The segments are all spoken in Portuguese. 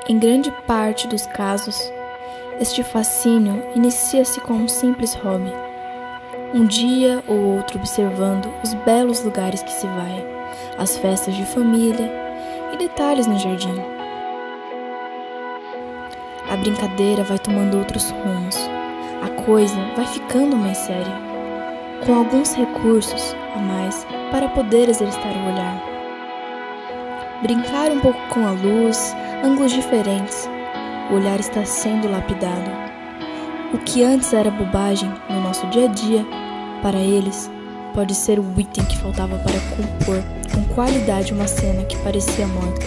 Em grande parte dos casos, este fascínio inicia-se como um simples hobby. Um dia ou outro observando os belos lugares que se vai, as festas de família e detalhes no jardim. A brincadeira vai tomando outros rumos, a coisa vai ficando mais séria, com alguns recursos a mais para poder exercitar o olhar. Brincar um pouco com a luz, ângulos diferentes, o olhar está sendo lapidado. O que antes era bobagem no nosso dia a dia, para eles, pode ser o item que faltava para compor com qualidade uma cena que parecia morta.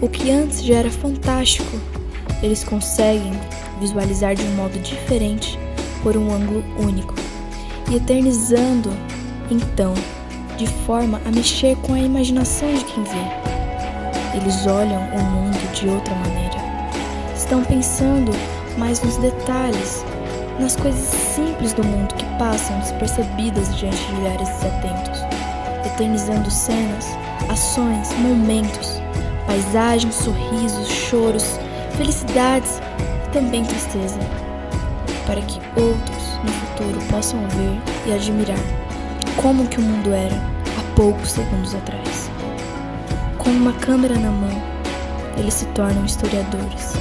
O que antes já era fantástico, eles conseguem visualizar de um modo diferente, por um ângulo único, e eternizando, então, de forma a mexer com a imaginação de quem vê. Eles olham o mundo de outra maneira. Estão pensando mais nos detalhes, nas coisas simples do mundo que passam despercebidas diante de olhares desatentos, eternizando cenas, ações, momentos, paisagens, sorrisos, choros, felicidades e também tristeza, para que outros no futuro possam ver e admirar como que o mundo era há poucos segundos atrás. Com uma câmera na mão, eles se tornam historiadores.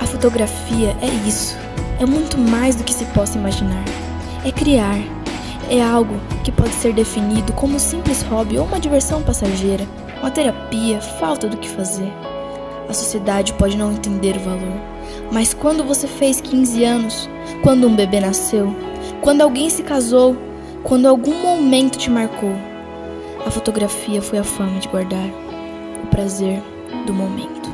A fotografia é isso, é muito mais do que se possa imaginar. É criar, é algo que pode ser definido como um simples hobby ou uma diversão passageira, uma terapia, falta do que fazer. A sociedade pode não entender o valor, mas quando você fez 15 anos, quando um bebê nasceu, quando alguém se casou, quando algum momento te marcou, a fotografia foi a forma de guardar o prazer do momento.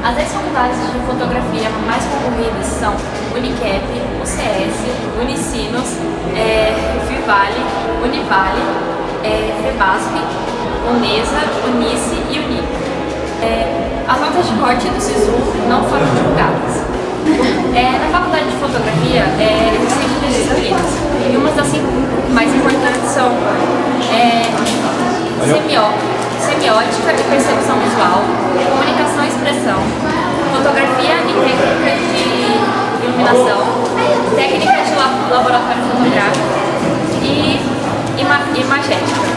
As 10 faculdades de fotografia mais concorridas são Unicap, UCS, Unicinos, Vivale, Univale, FEBASP, Unesa, Unice e Unip. As notas de corte do SISU não foram divulgadas. Na faculdade de fotografia existem muitas disciplinas e umas das 5 mais importantes são semiótica e percepção visual, comunicação e expressão, fotografia e técnica de iluminação, técnica de laboratório fotográfico e imagética.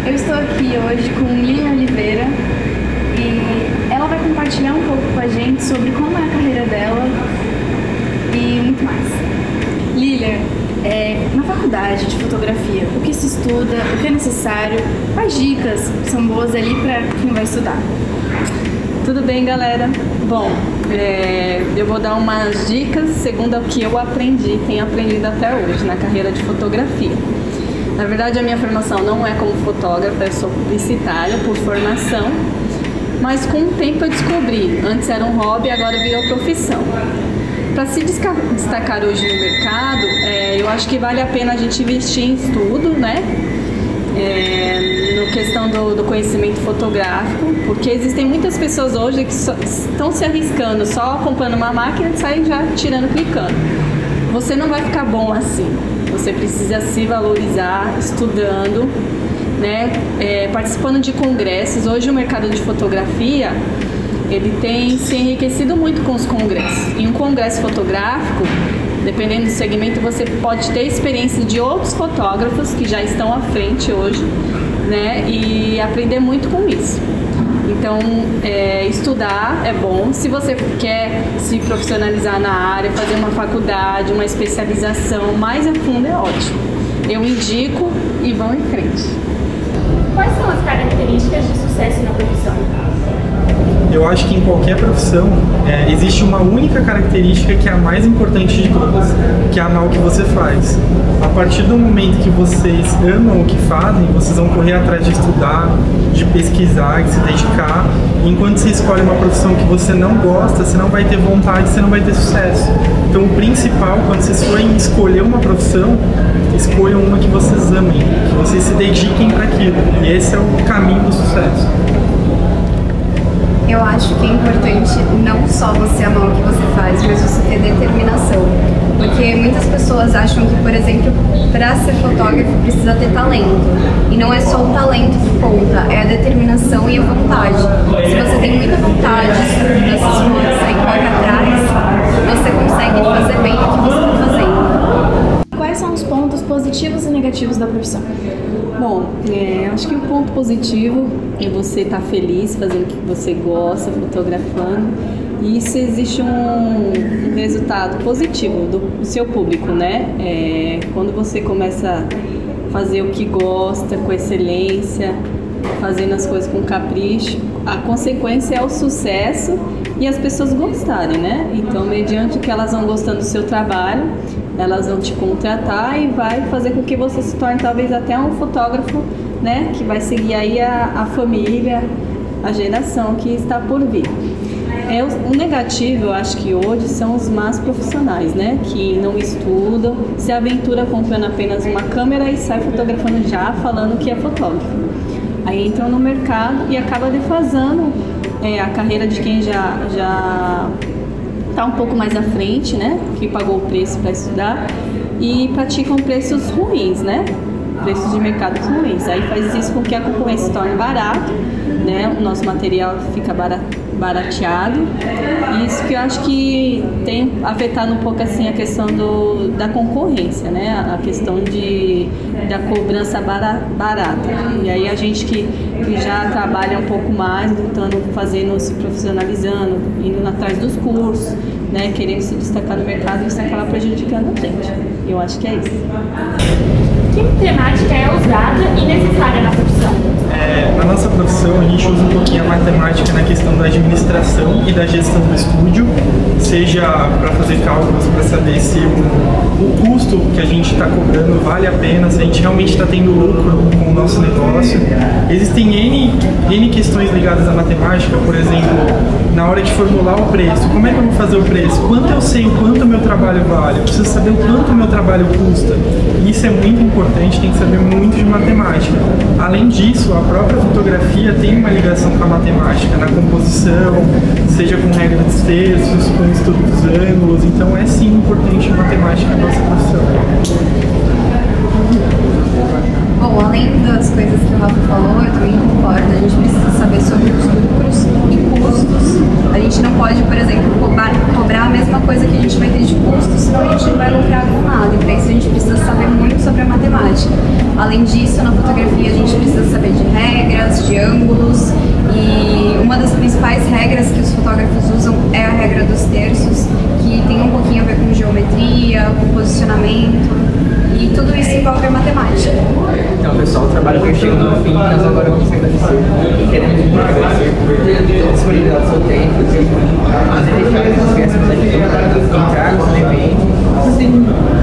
Eu estou aqui hoje com Lilian Oliveira e ela vai compartilhar um pouco com a gente sobre como é a carreira dela e muito mais. Lilian, na faculdade de fotografia, o que se estuda, o que é necessário, quais dicas são boas ali para quem vai estudar? Tudo bem, galera? Bom, eu vou dar umas dicas segundo o que eu tenho aprendido até hoje na carreira de fotografia. Na verdade, a minha formação não é como fotógrafa, eu sou publicitária por formação, mas com o tempo eu descobri, antes era um hobby, agora virou profissão. Para se destacar hoje no mercado, eu acho que vale a pena a gente investir em estudo, né? No questão do conhecimento fotográfico, porque existem muitas pessoas hoje que estão se arriscando, só comprando uma máquina e saem já tirando, clicando. Você não vai ficar bom assim. Você precisa se valorizar, estudando, né? Participando de congressos. Hoje o mercado de fotografia, ele tem se enriquecido muito com os congressos. Em um congresso fotográfico, dependendo do segmento, você pode ter experiência de outros fotógrafos que já estão à frente hoje, né? E aprender muito com isso. Então, estudar é bom. Se você quer se profissionalizar na área, fazer uma faculdade, uma especialização mais a fundo, é ótimo. Eu indico e vão em frente. Quais são as características de sucesso na profissão? Eu acho que em qualquer profissão existe uma única característica que é a mais importante de todas, que é amar o que você faz. A partir do momento que vocês amam o que fazem, vocês vão correr atrás de estudar, de pesquisar, de se dedicar. Enquanto você escolhe uma profissão que você não gosta, você não vai ter vontade, você não vai ter sucesso. Então o principal, quando vocês forem escolher uma profissão, escolham uma que vocês amem, que vocês se dediquem para aquilo. E esse é o caminho do sucesso. Eu acho que é importante não só você amar o que você faz, mas você ter determinação. Porque muitas pessoas acham que, por exemplo, para ser fotógrafo precisa ter talento. E não é só o talento que conta, é a determinação e a vontade. Se você tem muita vontade, estuda, se esforça e corre atrás, você consegue fazer bem o que você está fazendo. Quais são os pontos positivos e negativos da profissão? Bom, acho que o ponto positivo é você estar feliz fazendo o que você gosta, fotografando. E isso existe um resultado positivo do seu público, né? Quando você começa a fazer o que gosta, com excelência, fazendo as coisas com capricho, a consequência é o sucesso e as pessoas gostarem, né? Então, mediante que elas vão gostando do seu trabalho, elas vão te contratar e vai fazer com que você se torne talvez até um fotógrafo, né? Que vai seguir aí a família, a geração que está por vir. O negativo, eu acho que hoje são os más profissionais, né? Que não estudam, se aventura comprando apenas uma câmera e sai fotografando já, falando que é fotógrafo. Aí entram no mercado e acaba defasando a carreira de quem já está um pouco mais à frente, né? Que pagou o preço para estudar e praticam preços ruins, né? Preços de mercado ruins. Aí faz isso com que a concorrência se torne barato, né? O nosso material fica barateado. Isso que eu acho que tem afetado um pouco assim a questão da concorrência, né? A questão da cobrança barata. E aí a gente que já trabalha um pouco mais, lutando, fazendo, se profissionalizando, indo atrás dos cursos, né? Querendo se destacar no mercado, isso acaba prejudicando a gente. Eu acho que é isso. Que matemática é usada e necessária na profissão? Na nossa profissão, a gente usa um pouquinho a matemática na questão da administração e da gestão do estúdio, seja para fazer cálculos, para saber se o custo que a gente está cobrando vale a pena, se a gente realmente está tendo lucro com o nosso negócio. Existem N questões ligadas à matemática, por exemplo, na hora de formular o preço. Como é que eu vou fazer o preço? Quanto eu sei o quanto o meu trabalho vale? Eu preciso saber o quanto o meu trabalho custa. Isso é muito importante, tem que saber muito de matemática. Além disso, a própria fotografia tem uma ligação com a matemática, na composição, seja com regra dos terços, com estudo dos ângulos. Então é sim importante a matemática na nossa profissão. Bom, além das coisas que o Rafa falou, eu também concordo. A gente precisa saber sobre os lucros e custos. A gente não pode, por exemplo, cobrar a mesma coisa que a gente vai ter de custos, senão a gente não vai lucrar com nada. E para isso a gente precisa saber muito sobre a matemática. Além disso, na fotografia a gente precisa saber de regras, de ângulos. E uma das principais regras que os fotógrafos usam é a regra dos terços, que tem um pouquinho a ver com geometria, com posicionamento. E tudo isso envolve a matemática. Então, pessoal, o trabalho foi chegando no fim, mas agora vamos agradecer. Queremos muito agradecer por ter disponibilidade do seu tempo, mas deixar as crianças aqui entrar no evento, você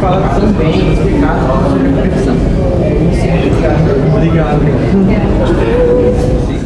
fala tão bem, explicar sobre a profissão. Muito obrigado. Obrigado.